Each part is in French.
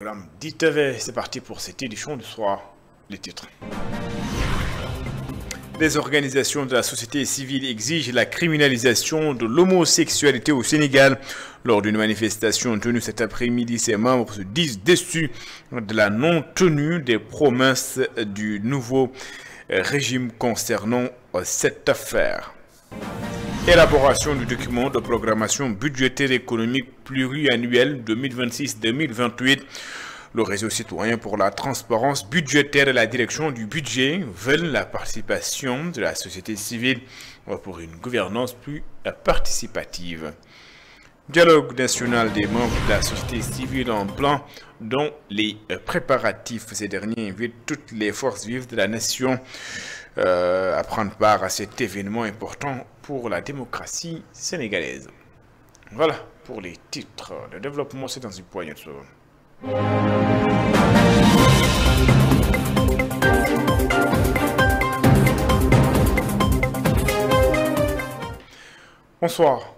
Programme d'ITV, c'est parti pour cette édition du soir. Les titres. Les organisations de la société civile exigent la criminalisation de l'homosexualité au Sénégal. Lors d'une manifestation tenue cet après-midi, ses membres se disent déçus de la non-tenue des promesses du nouveau régime concernant cette affaire. Élaboration du document de programmation budgétaire économique pluriannuel 2026-2028. Le réseau citoyen pour la transparence budgétaire et la direction du budget veulent la participation de la société civile pour une gouvernance plus participative. Dialogue national des membres de la société civile en plan dont les préparatifs. Ces derniers invitent toutes les forces vives de la nation à prendre part à cet événement important pour la démocratie sénégalaise. Voilà pour les titres. Le développement, c'est dans une poignée de secondes. Bonsoir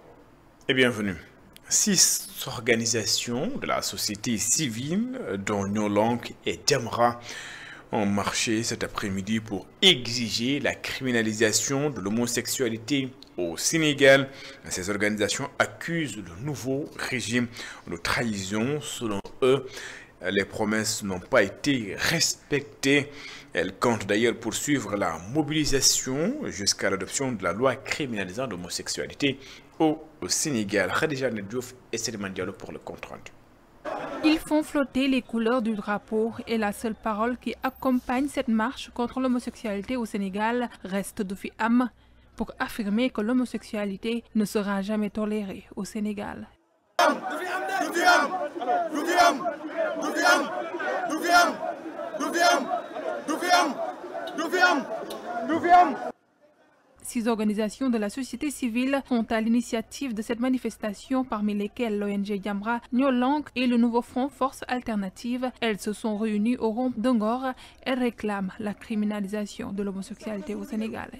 et bienvenue. 6 organisations de la société civile, dont Nyolank et Jamra, ont marché cet après-midi pour exiger la criminalisation de l'homosexualité au Sénégal. Ces organisations accusent le nouveau régime de trahison. Selon eux, les promesses n'ont pas été respectées. Elles comptent d'ailleurs poursuivre la mobilisation jusqu'à l'adoption de la loi criminalisant l'homosexualité au Sénégal. Khadija Nedjouf et Seliman Diallo pour le compte rendu. Ils font flotter les couleurs du drapeau et la seule parole qui accompagne cette marche contre l'homosexualité au Sénégal reste de Fiam pour affirmer que l'homosexualité ne sera jamais tolérée au Sénégal. Six organisations de la société civile sont à l'initiative de cette manifestation, parmi lesquelles l'ONG Jamra, Nyolank et le nouveau Front Force Alternative. Elles se sont réunies au rond d'Angor et réclament la criminalisation de l'homosexualité au Sénégal.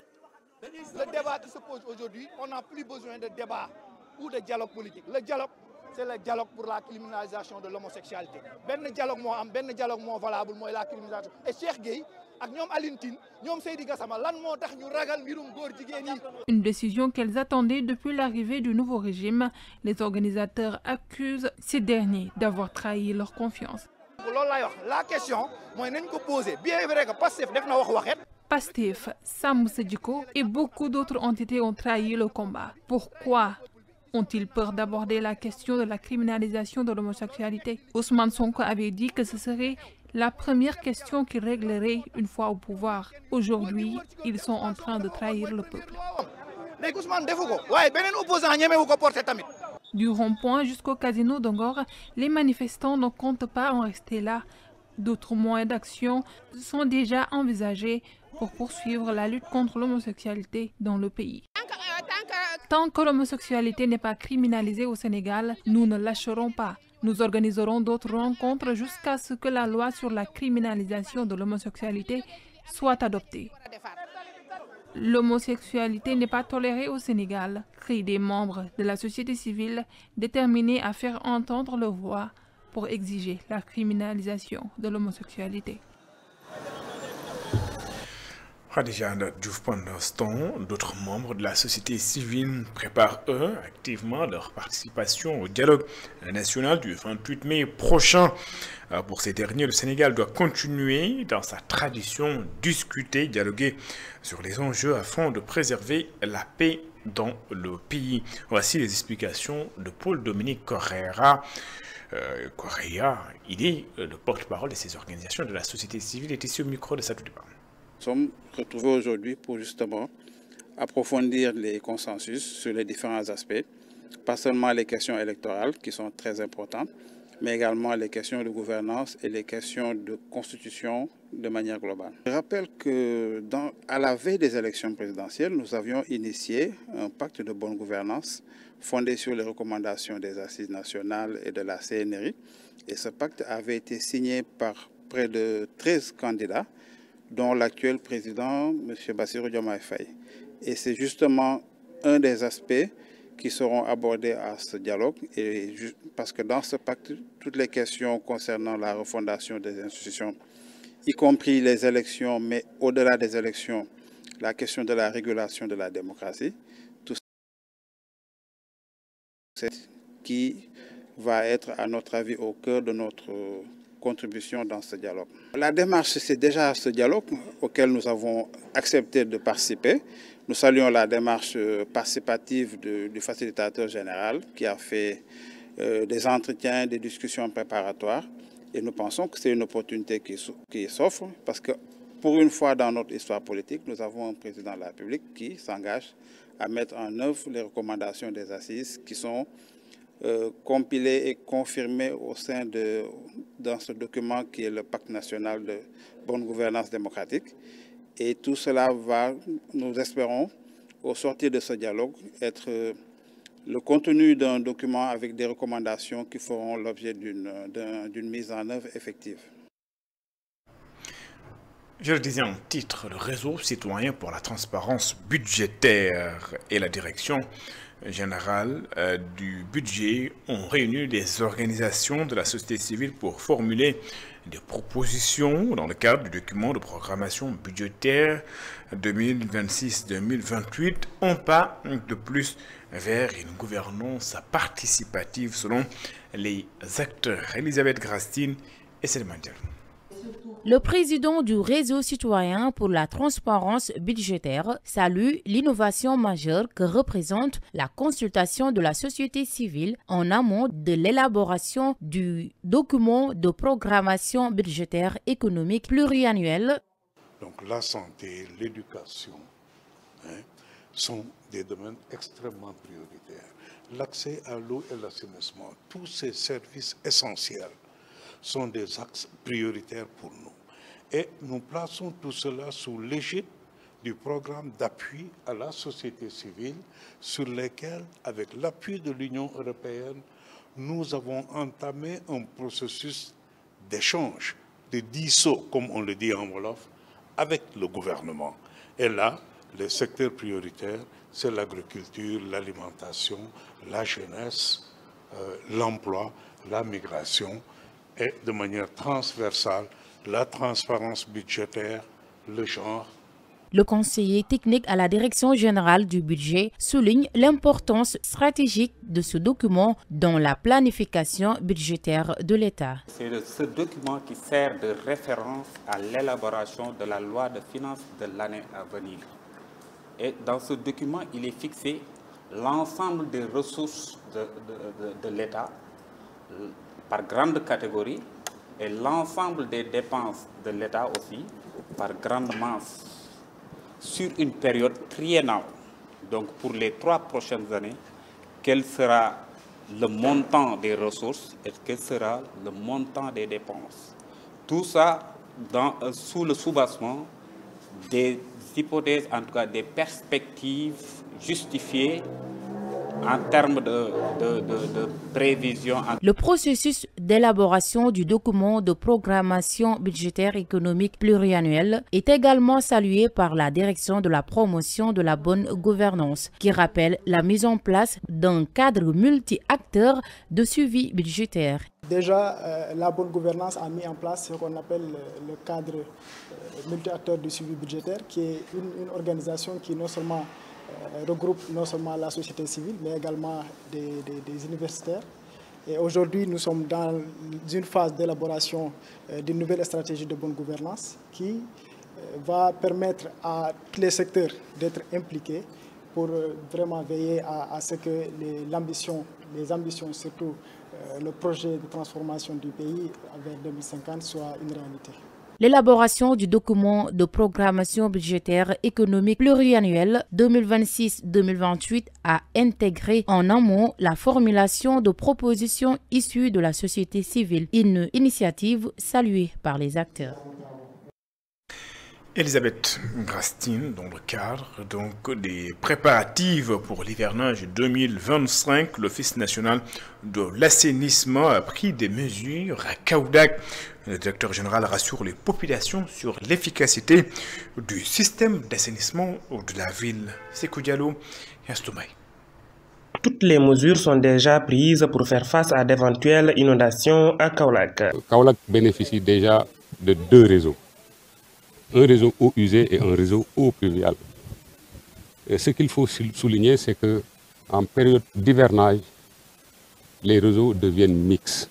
Le débat qui se pose aujourd'hui, on n'a plus besoin de débat ou de dialogue politique. Le dialogue, c'est le dialogue pour la criminalisation de l'homosexualité. Ben dialogue valable, moi la criminalisation. Et Cheikh Gueye, une décision qu'elles attendaient depuis l'arrivée du nouveau régime. Les organisateurs accusent ces derniers d'avoir trahi leur confiance. La question, moi, je poser. Bien vrai que Pastef, Sam Sedjiko et beaucoup d'autres entités ont trahi le combat. Pourquoi ont-ils peur d'aborder la question de la criminalisation de l'homosexualité? Ousmane Sonko avait dit que ce serait la première question qu'il réglerait une fois au pouvoir. Aujourd'hui, ils sont en train de trahir le peuple. Du rond-point jusqu'au casino d'Angor, les manifestants ne comptent pas en rester là. D'autres moyens d'action sont déjà envisagés pour poursuivre la lutte contre l'homosexualité dans le pays. Tant que l'homosexualité n'est pas criminalisée au Sénégal, nous ne lâcherons pas. Nous organiserons d'autres rencontres jusqu'à ce que la loi sur la criminalisation de l'homosexualité soit adoptée. L'homosexualité n'est pas tolérée au Sénégal, crient des membres de la société civile déterminés à faire entendre leur voix pour exiger la criminalisation de l'homosexualité. Khadija Diouf, pendant ce temps, d'autres membres de la société civile préparent eux activement leur participation au dialogue national du 28 mai prochain. Pour ces derniers, le Sénégal doit continuer dans sa tradition, discuter, dialoguer sur les enjeux afin de préserver la paix dans le pays. Voici les explications de Paul-Dominique Correa. Il est le porte-parole de ces organisations de la société civile et est ici au micro de Sadou Diba. Nous sommes retrouvés aujourd'hui pour justement approfondir les consensus sur les différents aspects, pas seulement les questions électorales qui sont très importantes, mais également les questions de gouvernance et les questions de constitution de manière globale. Je rappelle que à la veille des élections présidentielles, nous avions initié un pacte de bonne gouvernance fondé sur les recommandations des Assises nationales et de la CNRI. Et ce pacte avait été signé par près de 13 candidats, dont l'actuel président, M. Bassirou Diomaye Faye. Et c'est justement un des aspects qui seront abordés à ce dialogue, et parce que dans ce pacte, toutes les questions concernant la refondation des institutions, y compris les élections, mais au-delà des élections, la question de la régulation de la démocratie, tout ça qui va être, à notre avis, au cœur de notre contribution dans ce dialogue. La démarche, c'est déjà ce dialogue auquel nous avons accepté de participer. Nous saluons la démarche participative du facilitateur général qui a fait des entretiens, des discussions préparatoires. Et nous pensons que c'est une opportunité qui s'offre parce que pour une fois dans notre histoire politique, nous avons un président de la République qui s'engage à mettre en œuvre les recommandations des assises qui sont compilées et confirmées au sein dans ce document qui est le Pacte national de bonne gouvernance démocratique. Et tout cela va, nous espérons, au sortir de ce dialogue, être le contenu d'un document avec des recommandations qui feront l'objet d'une mise en œuvre effective. Je le disais en titre, le réseau citoyen pour la transparence budgétaire et la direction générale du budget ont réuni des organisations de la société civile pour formuler des propositions dans le cadre du document de programmation budgétaire 2026-2028, un pas de plus vers une gouvernance participative selon les acteurs. Elisabeth Grastine et Selman Diallo. Le président du réseau citoyen pour la transparence budgétaire salue l'innovation majeure que représente la consultation de la société civile en amont de l'élaboration du document de programmation budgétaire économique pluriannuel. Donc la santé, l'éducation sont des domaines extrêmement prioritaires. L'accès à l'eau et l'assainissement, tous ces services essentiels sont des axes prioritaires pour nous. Et nous plaçons tout cela sous l'égide du programme d'appui à la société civile sur lequel, avec l'appui de l'Union européenne, nous avons entamé un processus d'échange, de disso, comme on le dit en Wolof, avec le gouvernement. Et là, les secteurs prioritaires, c'est l'agriculture, l'alimentation, la jeunesse, l'emploi, la migration, et de manière transversale, la transparence budgétaire, le genre. Le conseiller technique à la Direction générale du budget souligne l'importance stratégique de ce document dans la planification budgétaire de l'État. C'est ce document qui sert de référence à l'élaboration de la loi de finances de l'année à venir. Et dans ce document, il est fixé l'ensemble des ressources de l'État par grande catégorie et l'ensemble des dépenses de l'État aussi par grande masse sur une période triennale. Donc pour les 3 prochaines années, quel sera le montant des ressources et quel sera le montant des dépenses. Tout ça sous le soubassement des hypothèses, en tout cas des perspectives justifiées en termes de prévision. Le processus d'élaboration du document de programmation budgétaire économique pluriannuel est également salué par la direction de la promotion de la bonne gouvernance, qui rappelle la mise en place d'un cadre multi-acteurs de suivi budgétaire. Déjà, la bonne gouvernance a mis en place ce qu'on appelle le cadre multi-acteurs de suivi budgétaire, qui est une organisation qui non seulement regroupe non seulement la société civile, mais également des universitaires. Et aujourd'hui, nous sommes dans une phase d'élaboration d'une nouvelle stratégie de bonne gouvernance qui va permettre à tous les secteurs d'être impliqués pour vraiment veiller à ce que les ambitions, surtout le projet de transformation du pays vers 2050 soit une réalité. L'élaboration du document de programmation budgétaire économique pluriannuel 2026-2028 a intégré en amont la formulation de propositions issues de la société civile, une initiative saluée par les acteurs. Elisabeth Grastine, dans le cadre des préparatifs pour l'hivernage 2025, l'Office national de l'assainissement a pris des mesures à Kaoudak. Le directeur général rassure les populations sur l'efficacité du système d'assainissement de la ville. Sekou Diallo et Astoumaï. toutes les mesures sont déjà prises pour faire face à d'éventuelles inondations à Kaolack. Kaolack bénéficie déjà de 2 réseaux. Un réseau eau usée et un réseau eau pluviale. Et ce qu'il faut souligner, c'est qu'en période d'hivernage, les réseaux deviennent mixtes.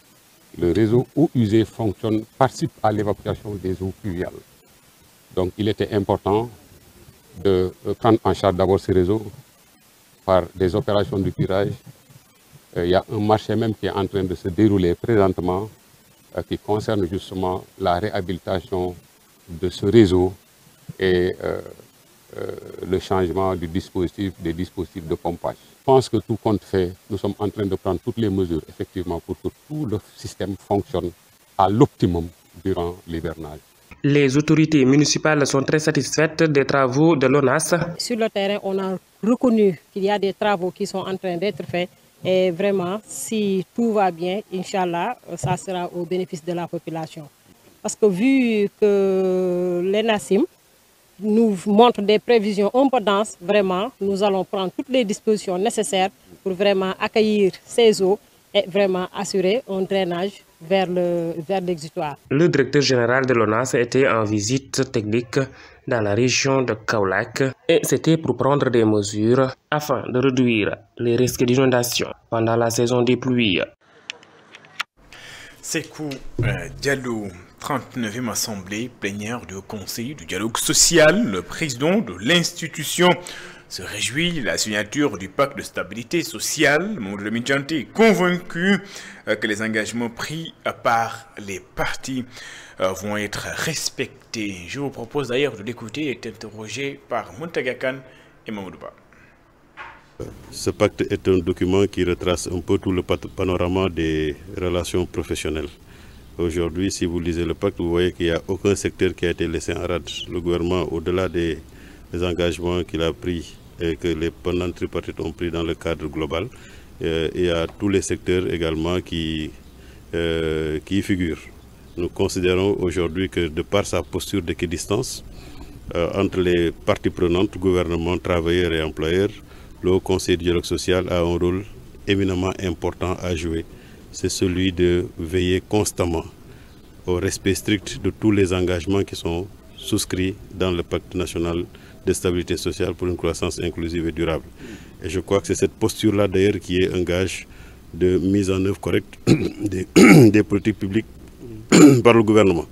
Le réseau eau usée participe à l'évacuation des eaux pluviales. Donc il était important de prendre en charge d'abord ces réseaux par des opérations de curage. Il y a un marché même qui est en train de se dérouler présentement qui concerne justement la réhabilitation de ce réseau et le changement des dispositifs de pompage. Je pense que tout compte fait, nous sommes en train de prendre toutes les mesures effectivement pour que tout le système fonctionne à l'optimum durant l'hivernage. Les autorités municipales sont très satisfaites des travaux de l'ONAS. Sur le terrain, on a reconnu qu'il y a des travaux qui sont en train d'être faits. Et vraiment, si tout va bien, Inch'Allah, ça sera au bénéfice de la population. Parce que vu que l'ENASIM nous montre des prévisions un peu denses, vraiment, nous allons prendre toutes les dispositions nécessaires pour vraiment accueillir ces eaux et vraiment assurer un drainage vers l'exutoire. Le directeur général de l'ONAS était en visite technique dans la région de Kaolack et c'était pour prendre des mesures afin de réduire les risques d'inondation pendant la saison des pluies. Sékou Diallo, 39e assemblée plénière du Conseil du dialogue social, le président de l'institution se réjouit de la signature du pacte de stabilité sociale. Mamadou Lamine Diante est convaincu que les engagements pris par les partis vont être respectés. Je vous propose d'ailleurs de l'écouter et d'être interrogé par Mountaga Kane et Mamadou Ba. Ce pacte est un document qui retrace un peu tout le panorama des relations professionnelles. Aujourd'hui, si vous lisez le pacte, vous voyez qu'il n'y a aucun secteur qui a été laissé en rade. Le gouvernement, au-delà des engagements qu'il a pris et que les pendants tripartites ont pris dans le cadre global, il y a tous les secteurs également qui y figurent. Nous considérons aujourd'hui que de par sa posture d'équidistance entre les parties prenantes, gouvernement, travailleurs et employeurs, le Haut Conseil du dialogue social a un rôle éminemment important à jouer. C'est celui de veiller constamment au respect strict de tous les engagements qui sont souscrits dans le pacte national de stabilité sociale pour une croissance inclusive et durable. Et je crois que c'est cette posture-là d'ailleurs qui est un gage de mise en œuvre correcte des politiques publiques par le gouvernement.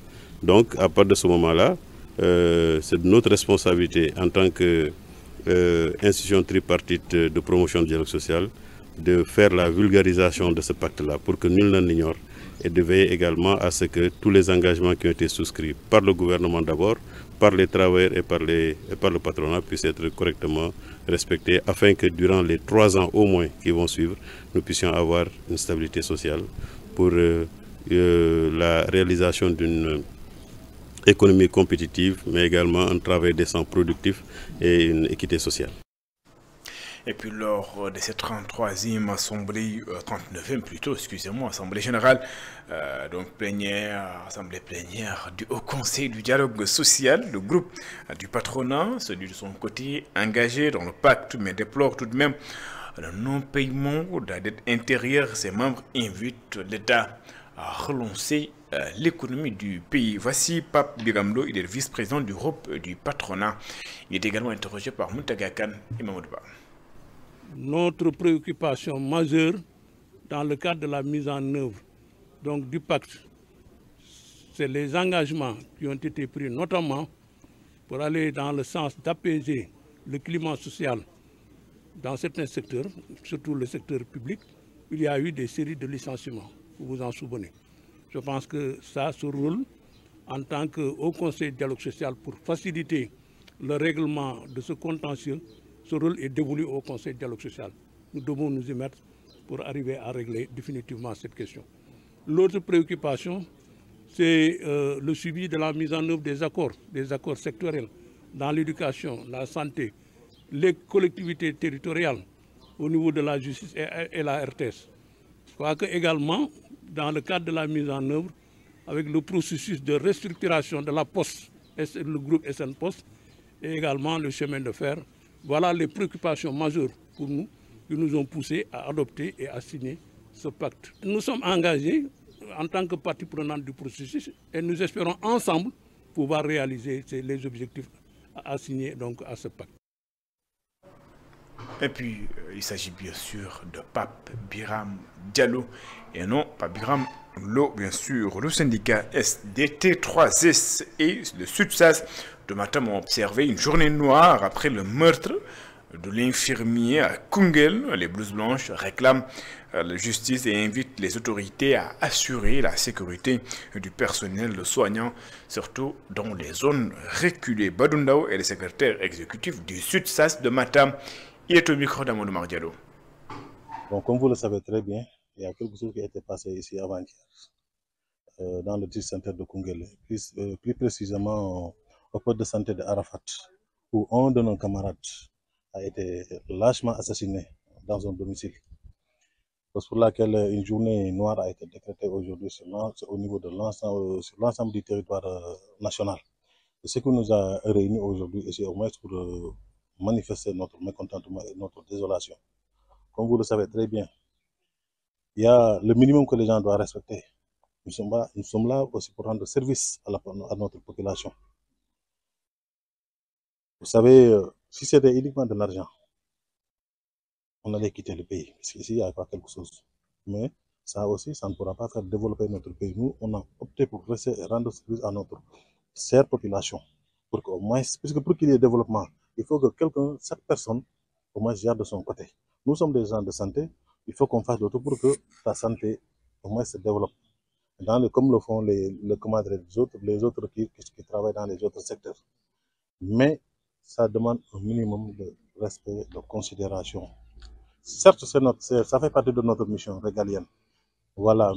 Donc à partir de ce moment-là, c'est de notre responsabilité en tant qu'institution tripartite de promotion du dialogue social de faire la vulgarisation de ce pacte-là pour que nul n'en ignore et de veiller également à ce que tous les engagements qui ont été souscrits par le gouvernement d'abord, par les travailleurs et par le patronat puissent être correctement respectés afin que durant les 3 ans au moins qui vont suivre, nous puissions avoir une stabilité sociale pour la réalisation d'une économie compétitive, mais également un travail décent, productif et une équité sociale. Et puis lors de cette 33e assemblée, 39e plutôt, excusez-moi, assemblée générale, donc assemblée plénière du Haut Conseil du dialogue social, le groupe du patronat, celui de son côté engagé dans le pacte, mais déplore tout de même le non-paiement de la dette intérieure. Ses membres invitent l'État à relancer l'économie du pays. Voici Pape Bigamlo, il est le vice-président du groupe du patronat. Il est également interrogé par Mountaga Kane et Mamadou Ba. Notre préoccupation majeure dans le cadre de la mise en œuvre du pacte, c'est les engagements qui ont été pris notamment pour aller dans le sens d'apaiser le climat social dans certains secteurs, surtout le secteur public. Il y a eu des séries de licenciements, vous vous en souvenez. Je pense que ça, ce rôle, en tant que Haut Conseil du dialogue social pour faciliter le règlement de ce contentieux, ce rôle est dévolu au Conseil du dialogue social. Nous devons nous y mettre pour arriver à régler définitivement cette question. L'autre préoccupation, c'est le suivi de la mise en œuvre des accords sectoriels dans l'éducation, la santé, les collectivités territoriales au niveau de la justice et la RTS. Je crois que également, dans le cadre de la mise en œuvre, avec le processus de restructuration de la Poste, le groupe SN Poste, et également le chemin de fer, voilà les préoccupations majeures pour nous qui nous ont poussés à adopter et à signer ce pacte. Nous sommes engagés en tant que partie prenante du processus et nous espérons ensemble pouvoir réaliser les objectifs assignés donc à ce pacte. Et puis, il s'agit bien sûr de Pape Biram Diallo et non Pape Biram Lo, bien sûr. Le syndicat SDT3S et le SUTSAS de Matam ont observé une journée noire après le meurtre de l'infirmier à Koungheul. Les blouses blanches réclament la justice et invitent les autorités à assurer la sécurité du personnel soignant, surtout dans les zones reculées. Badoundao est le secrétaire exécutif du SUTSAS de Matam. Il est au micro d'Amadou Mardialo. Bon, comme vous le savez très bien, il y a quelque chose qui a été passé ici avant-hier, dans le district sanitaire de Koungheul, plus précisément au poste de santé de Arafat, où un de nos camarades a été lâchement assassiné dans un domicile. C'est pour laquelle une journée noire a été décrétée aujourd'hui au niveau de l'ensemble du territoire national. Et ce qui nous a réunis aujourd'hui, c'est au moins pour manifester notre mécontentement et notre désolation. Comme vous le savez très bien, il y a le minimum que les gens doivent respecter. Nous sommes là aussi pour rendre service à notre population. Vous savez, si c'était uniquement de l'argent, on allait quitter le pays. Parce qu'ici, il y a pas quelque chose. Mais ça aussi, ça ne pourra pas faire développer notre pays. Nous, on a opté pour rester et rendre service à notre chère population. Pour qu'au moins, puisque pour qu'il y ait développement, il faut que chaque personne, au moins, gère de son côté. Nous sommes des gens de santé, il faut qu'on fasse le tout pour que la santé, au moins, se développe. Comme le font les autres qui travaillent dans les autres secteurs. Mais ça demande un minimum de respect, de considération. Certes, ça fait partie de notre mission régalienne. Voilà.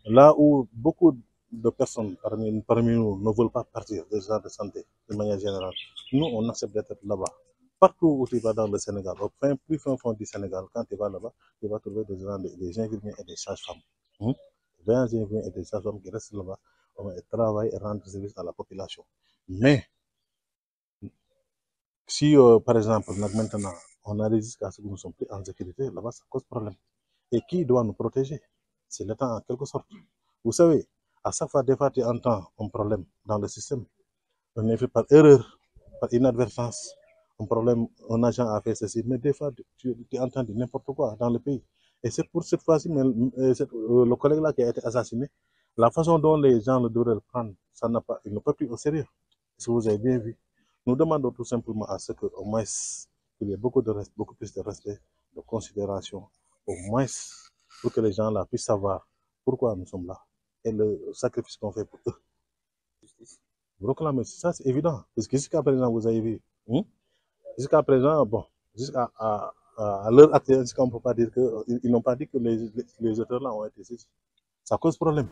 Là où beaucoup de personnes parmi nous ne veulent pas partir des gens de santé, de manière générale, nous, on accepte d'être là-bas. Partout où tu vas dans le Sénégal, au plus fin fond du Sénégal, quand tu vas là-bas, tu vas trouver des infirmiers et des sages-femmes. Des infirmiers et des sages-femmes qui restent là-bas, et travaillent et rendent service à la population. Mais, si par exemple, maintenant, on a jusqu'à ce que nous ne sommes plus en sécurité, là-bas, ça cause problème. Et qui doit nous protéger? C'est l'État en quelque sorte. Vous savez, à chaque fois, des fois, tu entends un problème dans le système. On est fait par erreur, par inadvertance. Un problème, un agent a fait ceci, mais des fois, tu entends n'importe quoi dans le pays. Et c'est pour cette fois-ci, le collègue-là qui a été assassiné, la façon dont les gens le devraient le prendre, il n'a pas pris au sérieux. Si vous avez bien vu, nous demandons tout simplement à ce qu'au moins, il y ait beaucoup plus de respect, de considération, au moins pour que les gens là puissent savoir pourquoi nous sommes là et le sacrifice qu'on fait pour eux. Vous réclamez, ça c'est évident, parce que jusqu'à présent, vous avez vu, jusqu'à présent, bon, jusqu'à l'heure actuelle, on ne peut pas dire qu'ils n'ont pas dit que les auteurs là ont été saisis. Ça cause problème.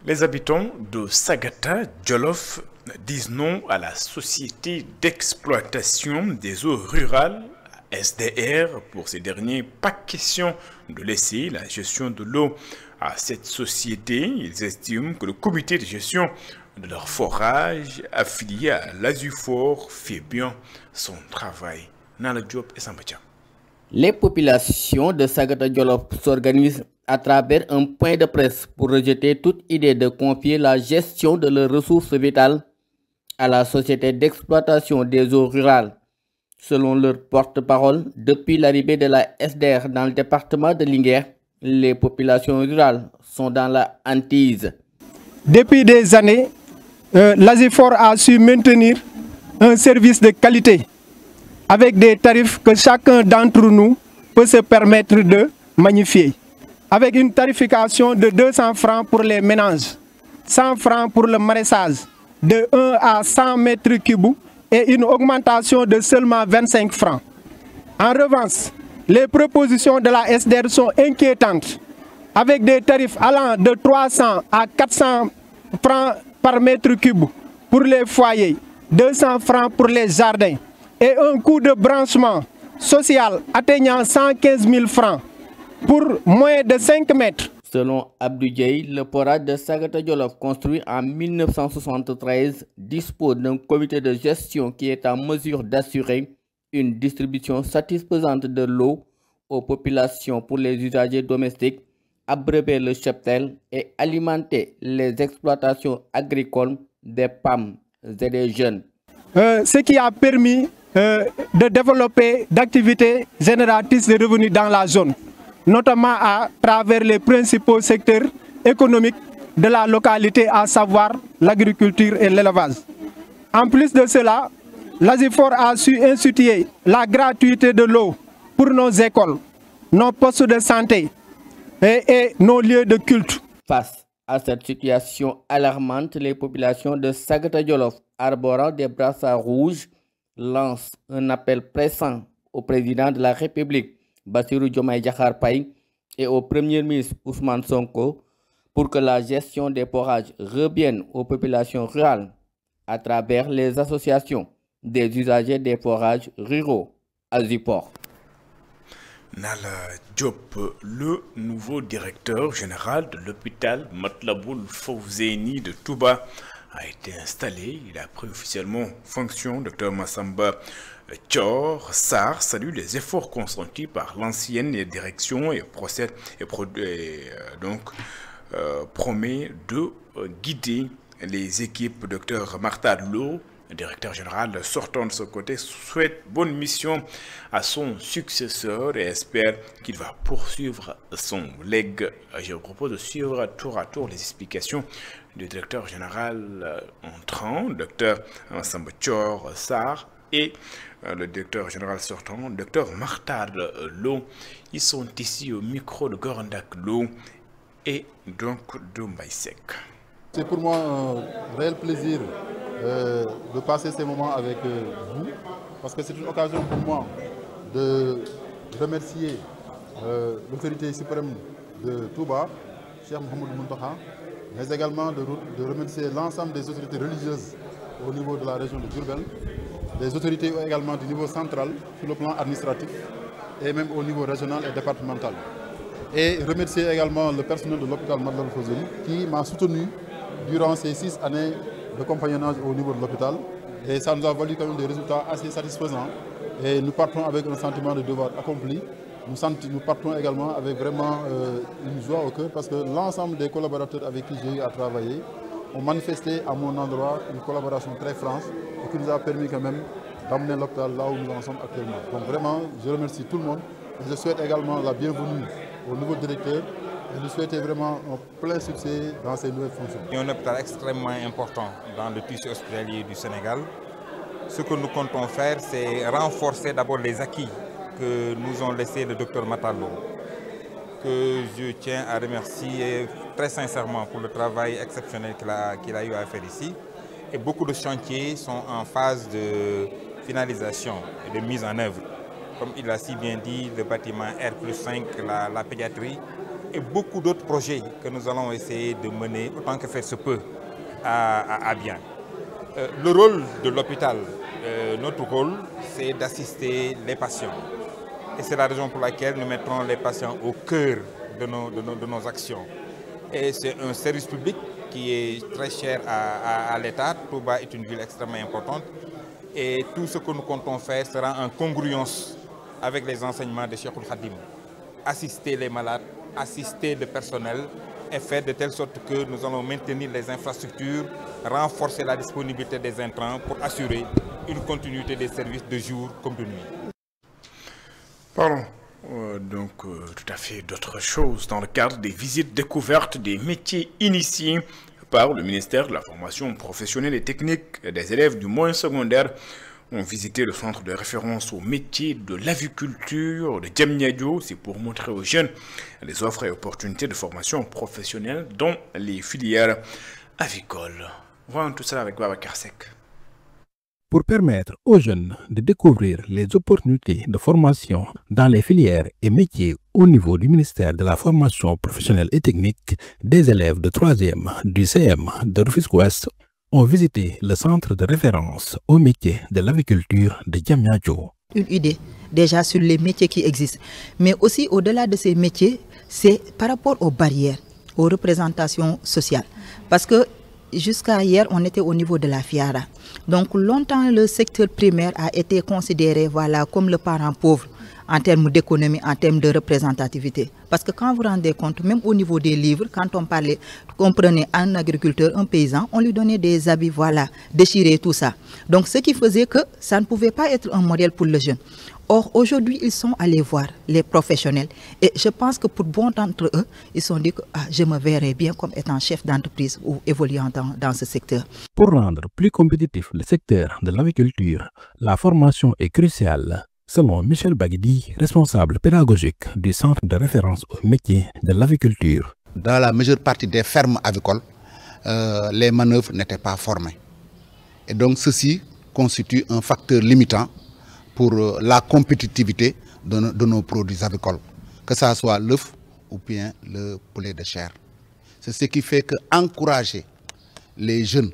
Les habitants de Sagata, Jolof, disent non à la société d'exploitation des eaux rurales, SDR. Pour ces derniers, pas question de laisser la gestion de l'eau à cette société. Ils estiment que le comité de gestion de leur forage affilié à l'Azufor fait bien son travail. Nala Diop et Sambatia. Les populations de Sagata Jolof s'organisent à travers un point de presse pour rejeter toute idée de confier la gestion de leurs ressources vitales à la société d'exploitation des eaux rurales. Selon leur porte-parole, depuis l'arrivée de la SDR dans le département de Linguère, les populations rurales sont dans la hantise. Depuis des années, l'Azufor a su maintenir un service de qualité avec des tarifs que chacun d'entre nous peut se permettre de magnifier. Avec une tarification de 200 francs pour les ménages, 100 francs pour le maraîchage, de 1 à 100 mètres cubes et une augmentation de seulement 25 francs. En revanche, les propositions de la SDR sont inquiétantes, avec des tarifs allant de 300 à 400 francs par mètre cube pour les foyers, 200 francs pour les jardins et un coût de branchement social atteignant 115 000 francs pour moins de 5 mètres. Selon Abdou Diaye, le forage de Sagata Jolof, construit en 1973, dispose d'un comité de gestion qui est en mesure d'assurer une distribution satisfaisante de l'eau aux populations pour les usagers domestiques, abreuver le cheptel et alimenter les exploitations agricoles des femmes et des jeunes. Ce qui a permis de développer d'activités génératrices de revenus dans la zone, notamment à travers les principaux secteurs économiques de la localité, à savoir l'agriculture et l'élevage. En plus de cela, l'ASIFOR a su instituer la gratuité de l'eau pour nos écoles, nos postes de santé et nos lieux de culte. Face à cette situation alarmante, les populations de Sagata Jolof, arborant des brassards rouges, lancent un appel pressant au président de la République, Bassirou Diomaye Diakhar Faye, et au Premier ministre Ousmane Sonko pour que la gestion des forages revienne aux populations rurales à travers les associations des usagers des forages ruraux ASIFOR. Nala Diop, le nouveau directeur général de l'hôpital Matlaboul Fawzeyni de Touba, a été installé. Il a pris officiellement fonction. Dr Massamba Thior Sarr salue les efforts consentis par l'ancienne direction et promet de guider les équipes. Dr Martha Lo, directeur général sortant de ce côté, souhaite bonne mission à son successeur et espère qu'il va poursuivre son legs. Je vous propose de suivre tour à tour les explications du directeur général entrant, Dr Massamba Thior Sarr, et le directeur général sortant, Dr Martha Lo. Ils sont ici au micro de Gorandak Lo et donc de Mbaïsek. C'est pour moi un réel plaisir de passer ces moments avec vous, parce que c'est une occasion pour moi de remercier l'autorité suprême de Touba, Cheikh Mouhamadou Mountakha, mais également de remercier l'ensemble des autorités religieuses au niveau de la région de Diourbel, des autorités également du niveau central sur le plan administratif et même au niveau régional et départemental. Et remercier également le personnel de l'hôpital Matlaboul Fawzeyni qui m'a soutenu durant ces 6 années de compagnonnage au niveau de l'hôpital. Et ça nous a valu quand même des résultats assez satisfaisants. Et nous partons avec un sentiment de devoir accompli. Nous partons également avec vraiment une joie au cœur parce que l'ensemble des collaborateurs avec qui j'ai eu à travailler ont manifesté à mon endroit une collaboration très franche et qui nous a permis quand même d'amener l'hôpital là où nous en sommes actuellement. Donc vraiment, je remercie tout le monde et je souhaite également la bienvenue au nouveau directeur et je souhaite vraiment un plein succès dans ces nouvelles fonctions. Il y a un hôpital extrêmement important dans le tissu hospitalier du Sénégal. Ce que nous comptons faire, c'est renforcer d'abord les acquis que nous ont laissé le docteur Matalo, que je tiens à remercier très sincèrement pour le travail exceptionnel qu'il a eu à faire ici. Et beaucoup de chantiers sont en phase de finalisation et de mise en œuvre. Comme il l'a si bien dit, le bâtiment R+5, la pédiatrie et beaucoup d'autres projets que nous allons essayer de mener autant que faire se peut à bien. Le rôle de l'hôpital, notre rôle, c'est d'assister les patients. Et c'est la raison pour laquelle nous mettrons les patients au cœur de nos actions. Et c'est un service public qui est très cher à l'État. Touba est une ville extrêmement importante. Et tout ce que nous comptons faire sera en congruence avec les enseignements de Cheikhoul Khadim. Assister les malades, assister le personnel et faire de telle sorte que nous allons maintenir les infrastructures, renforcer la disponibilité des intrants pour assurer une continuité des services de jour comme de nuit. Parlons tout à fait d'autres choses dans le cadre des visites découvertes des métiers initiés par le ministère de la formation professionnelle et technique. Des élèves du moyen secondaire ont visité le centre de référence aux métiers de l'aviculture de Diamniadio. C'est pour montrer aux jeunes les offres et opportunités de formation professionnelle dans les filières avicoles. Voyons tout ça avec Babacar Seck. Pour permettre aux jeunes de découvrir les opportunités de formation dans les filières et métiers au niveau du ministère de la formation professionnelle et technique, des élèves de 3e du CM de Rufisque-Ouest ont visité le centre de référence aux métiers de l'aviculture de Diamniadio. Une idée déjà sur les métiers qui existent, mais aussi au-delà de ces métiers, c'est par rapport aux barrières, aux représentations sociales. Parce que jusqu'à hier, on était au niveau de la FIARA. Donc longtemps, le secteur primaire a été considéré voilà, comme le parent pauvre en termes d'économie, en termes de représentativité. Parce que quand vous vous rendez compte, même au niveau des livres, quand on parlait, comprenez un agriculteur, un paysan, on lui donnait des habits, voilà, déchirés, tout ça. Donc ce qui faisait que ça ne pouvait pas être un modèle pour le jeune. Or, aujourd'hui, ils sont allés voir les professionnels. Et je pense que pour bon d'entre eux, ils se sont dit que je me verrais bien comme étant chef d'entreprise ou évoluant dans ce secteur. Pour rendre plus compétitif le secteur de l'agriculture, la formation est cruciale. Selon Michel Bagidi, responsable pédagogique du Centre de référence au métier de l'agriculture. Dans la majeure partie des fermes avicoles, les manœuvres n'étaient pas formées. Et donc ceci constitue un facteur limitant pour la compétitivité de nos produits avicoles, que ce soit l'œuf ou bien le poulet de chair. C'est ce qui fait qu'encourager les jeunes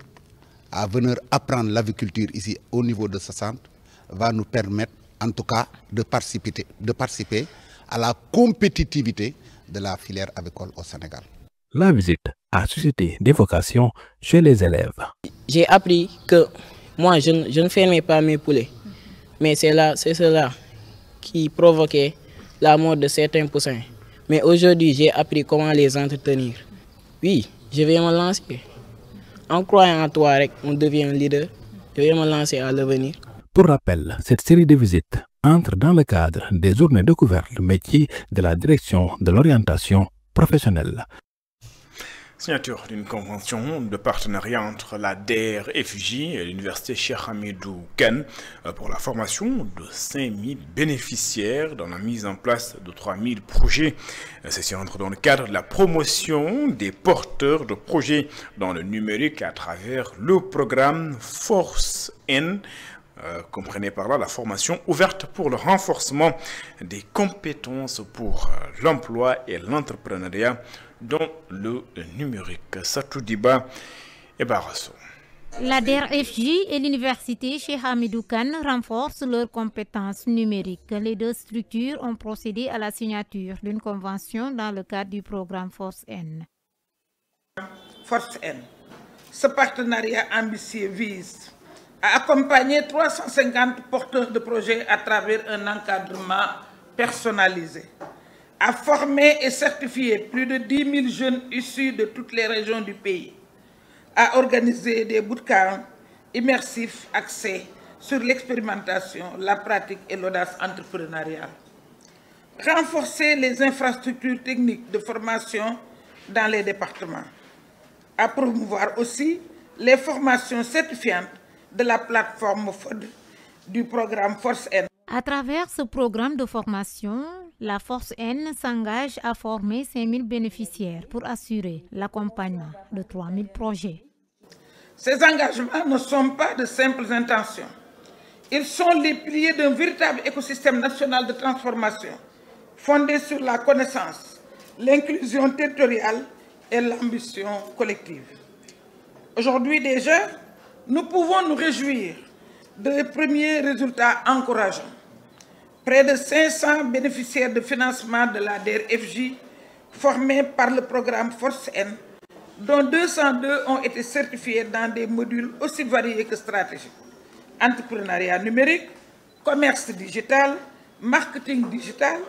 à venir apprendre l'aviculture ici au niveau de ce centre va nous permettre en tout cas de participer à la compétitivité de la filière avicole au Sénégal. La visite a suscité des vocations chez les élèves. J'ai appris que moi, je ne fermais pas mes poulets. Mais c'est cela qui provoquait la mort de certains poussins. Mais aujourd'hui, j'ai appris comment les entretenir. Oui, je vais me lancer. En croyant en toi, on devient un leader. Je vais me lancer à l'avenir. Pour rappel, cette série de visites entre dans le cadre des journées découvertes du métier de la direction de l'orientation professionnelle. Signature d'une convention de partenariat entre la DER/FJ et l'université Cheikh Hamidou Kane pour la formation de 5000 bénéficiaires dans la mise en place de 3000 projets. Ceci entre dans le cadre de la promotion des porteurs de projets dans le numérique à travers le programme Force N. Comprenez par là la formation ouverte pour le renforcement des compétences pour l'emploi et l'entrepreneuriat dans le numérique. Satou Diba et Barasso. La DER/FJ et l'université Cheikh Hamidou Kane renforcent leurs compétences numériques. Les deux structures ont procédé à la signature d'une convention dans le cadre du programme Force N. Force N. Ce partenariat ambitieux vise à accompagner 350 porteurs de projets à travers un encadrement personnalisé, à former et certifier plus de 10 000 jeunes issus de toutes les régions du pays, à organiser des bootcamps immersifs axés sur l'expérimentation, la pratique et l'audace entrepreneuriale, renforcer les infrastructures techniques de formation dans les départements, à promouvoir aussi les formations certifiantes de la plateforme FOD du programme Force N. À travers ce programme de formation, la Force N s'engage à former 5000 bénéficiaires pour assurer l'accompagnement de 3000 projets. Ces engagements ne sont pas de simples intentions. Ils sont les piliers d'un véritable écosystème national de transformation fondé sur la connaissance, l'inclusion territoriale et l'ambition collective. Aujourd'hui déjà, nous pouvons nous réjouir des premiers résultats encourageants. Près de 500 bénéficiaires de financement de la DER/FJ formés par le programme Force N, dont 202 ont été certifiés dans des modules aussi variés que stratégiques. Entrepreneuriat numérique, commerce digital, marketing digital,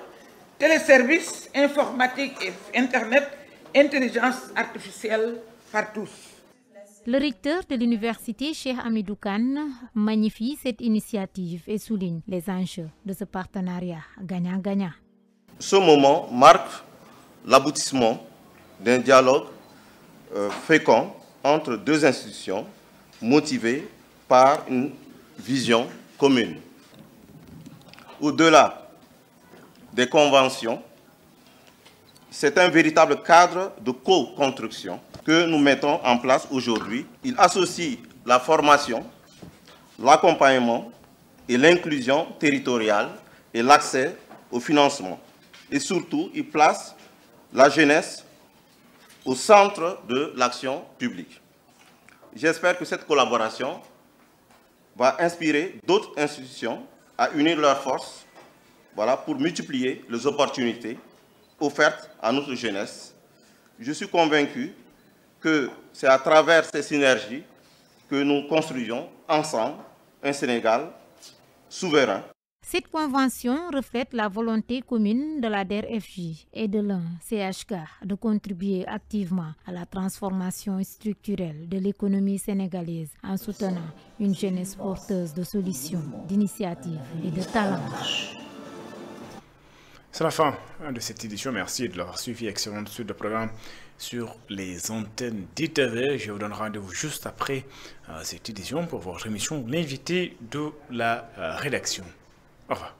téléservices, informatique et Internet, intelligence artificielle par tous. Le recteur de l'université Cheikh Hamidou Kane magnifie cette initiative et souligne les enjeux de ce partenariat gagnant-gagnant. Ce moment marque l'aboutissement d'un dialogue fécond entre deux institutions motivées par une vision commune. Au-delà des conventions, c'est un véritable cadre de co-construction que nous mettons en place aujourd'hui. Il associe la formation, l'accompagnement et l'inclusion territoriale et l'accès au financement. Et surtout, il place la jeunesse au centre de l'action publique. J'espère que cette collaboration va inspirer d'autres institutions à unir leurs forces, pour multiplier les opportunités offertes à notre jeunesse. Je suis convaincu que c'est à travers ces synergies que nous construisons ensemble un Sénégal souverain. Cette convention reflète la volonté commune de la DER/FJ et de l'CHK de contribuer activement à la transformation structurelle de l'économie sénégalaise en soutenant une jeunesse porteuse de solutions, d'initiatives et de talents. C'est la fin de cette édition. Merci de l'avoir suivi. Excellente suite de programme sur les antennes d'ITV. Je vous donne rendez-vous juste après cette édition pour votre émission, l'invité de la rédaction. Au revoir.